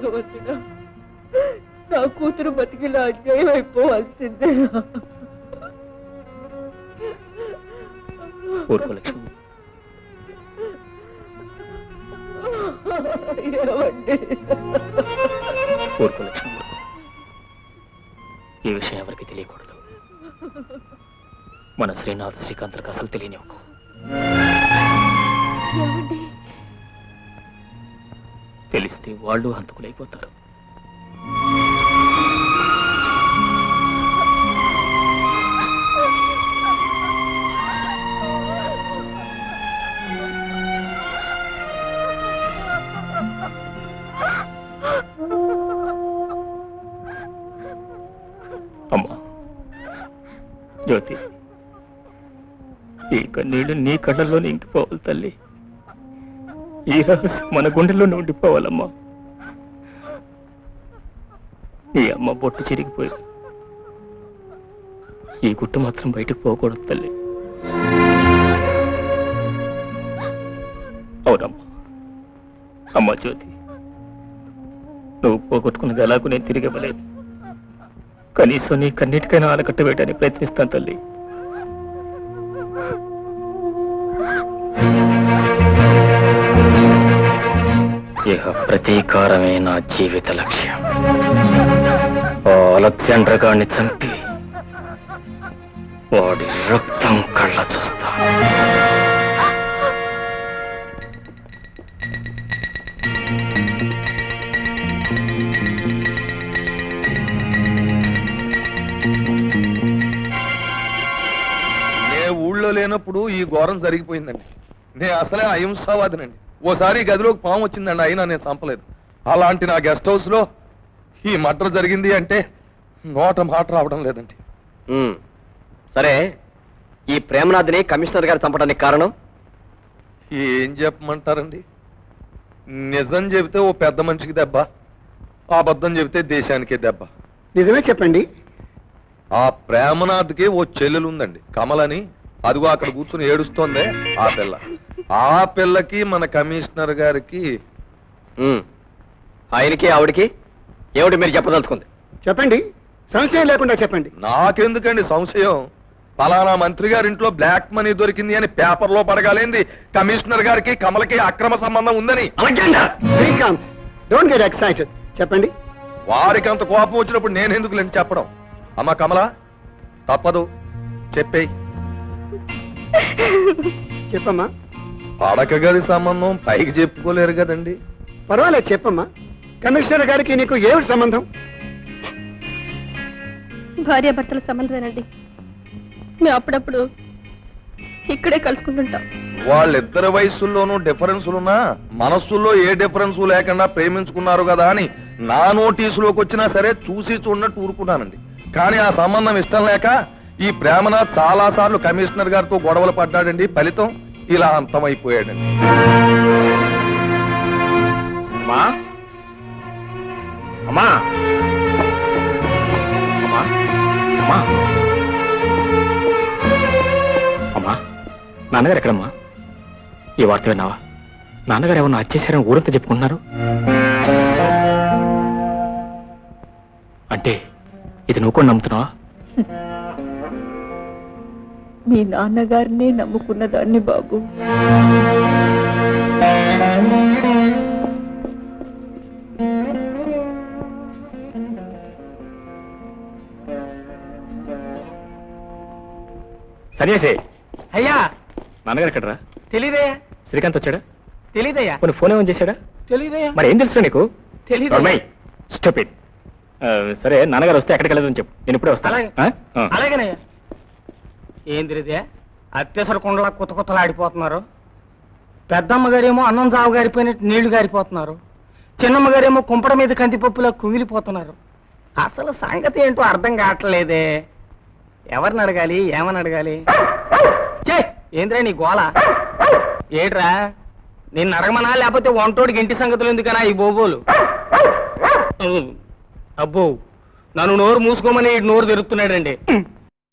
భగవంతుడా, నా కూతురు బతికిలా అన్యాయం అయిపోవాల్సిందే. ఈ విషయం ఎవరికి తెలియకూడదు. మన శ్రీనాథ్ శ్రీకాంత్కి అసలు తెలియనివ్వకు. తెలిస్తే వాళ్ళు హంతకులైపోతారు. అమ్మా జ్యోతి, ఈ కన్నీళ్లు నీ కళ్ళల్లోనే ఇంకిపోవాలి తల్లి. ఈ రహస్యం మన గుండెల్లోనే ఉండిపోవాలమ్మా. ఈ అమ్మ బొట్టు చిరిగిపోయింది, ఈ గుట్టు మాత్రం బయటకు పోకూడదు తల్లి. అవునమ్మా. అమ్మా జ్యోతి, నువ్వు పోగొట్టుకున్నది ఎలాగూ నేను తిరిగి ఇవ్వలేదు. కనీసం నీ కన్నిటికైనా ఆనకట్ట వేయడానికి ప్రయత్నిస్తాను తల్లి. ఇక ప్రతీకారమే నా జీవిత లక్ష్యం. అలెగ్జాండర్ గారిని చంపి వాడి రక్తం కళ్ళ చూస్తాను. ఊళ్ళో లేనప్పుడు ఈ ఘోరం జరిగిపోయిందండి. నేను అసలే అహింసావాదినండి. ఓసారి గదిలోకి పాము వచ్చిందండి, అయినా నేను చంపలేదు. అలాంటి నా గెస్ట్ హౌస్ లో ఈ మర్డర్ జరిగింది అంటే నోట మాట రావడం లేదండి. సరే, ఈ ప్రేమనాథ్ని కమిషనర్ గారు చంపడానికి కారణం ఏం చెప్పమంటారండి? నిజం చెబితే ఓ పెద్ద మనిషికి దెబ్బ, అబద్ధం చెబితే దేశానికే దెబ్బ. నిజమే చెప్పండి. ఆ ప్రేమనాథ్కి ఓ చెల్లెలు ఉందండి, కమలని. అదిగో అక్కడ కూర్చుని ఏడుస్తోందే ఆ పిల్ల. ఆ పిల్లకి మన కమిషనర్ గారికి, ఆయనకి ఆవిడికి ఏమిటి మీరు చెప్పదలుచుకుంది? చెప్పండి, సంశయం లేకుండా చెప్పండి. నాకెందుకండి సంశయం? ఫలానా మంత్రి గారి ఇంట్లో బ్లాక్ మనీ దొరికింది అని పేపర్లో పడగాలేంది కమిషనర్ గారికి కమలకి అక్రమ సంబంధం ఉందని. Srikanth, don't get excited. చెప్పండి. వారికి అంత కోపం వచ్చినప్పుడు నేనెందుకు లేని చెప్పడం? అమ్మా కమల, తప్పదు, చెప్పేయి. చెప్పమ్మా. పడక గది సంబంధం పైకి చెప్పుకోలేరు కదండి. పర్వాలేదు, చెప్పమ్మా. కమిషనర్ గారికి నీకు ఏమిటి సంబంధం? భార్యాభర్తల సంబంధమేనండి. మేము అప్పుడప్పుడు ఇక్కడే కలుసుకుంటుంటాం. వాళ్ళిద్దరి వయసుల్లోనూ డిఫరెన్సులున్నా మనస్సుల్లో ఏ డిఫరెన్స్ లేకుండా ప్రేమించుకున్నారు కదా అని నా నోటీసులోకి వచ్చినా సరే చూసి చూడనట్టు ఊరుకున్నానండి. కానీ ఆ సంబంధం ఇష్టం లేక ఈ ప్రేమనాథ్ చాలా సార్లు కమిషనర్ గారితో గొడవలు పడ్డాడండి. ఫలితం ఇలా అంతమైపోయాడండి. అమ్మా అమ్మా అమ్మా అమ్మా అమ్మా, నాన్నగారు ఎక్కడమ్మా? ఈ వార్త విన్నావా? నాన్నగారు ఏమన్నా హత్యేశారని ఊరంతా చెప్పుకుంటున్నారు. అంటే ఇది నువ్వు కూడా నమ్ముతున్నావా? మీ నాన్నగారినే నమ్ముకున్న దాన్ని బాబు. సన్యాసి అయ్యా, నాన్నగారు ఎక్కడరా? తెలీదయ్యా. శ్రీకాంత్ వచ్చాడా? తెలీదయ్యా. కొన్ని ఫోన్ ఏమని చేశాడా? తెలీదయ్యా. మరి ఏం తెలుసు నీకు? తెలీదు. స్టూపిడ్. సరే, నాన్నగారు వస్తే ఎక్కడికి వెళ్ళదని చెప్పు, నేను ఇప్పుడే వస్తాను. అలాగేనయ్యా. ఏం తెలియదే, అత్యవసర కుండలా కొత్త కొత్తలు ఆడిపోతున్నారు. పెద్దమ్మగారేమో అన్నం జావు గారిపోయినట్టు నీళ్లు గారిపోతున్నారు. చిన్నమ్మగారేమో కుంపడ మీద కందిపప్పులా కుమిలిపోతున్నారు. అసలు సంగతి ఏంటో అర్థం కావట్లేదే. ఎవరిని అడగాలి, ఏమని అడగాలి? ఏంద్రా నీ గోళ? ఏట్రా, నిన్ను అడగమనా లేకపోతే వంటోడికి ఇంటి సంగతులు ఎందుకనా ఈ బోబోలు? అబ్బో, నన్ను నోరు మూసుకోమని నోరు తెరుస్తున్నాడండి.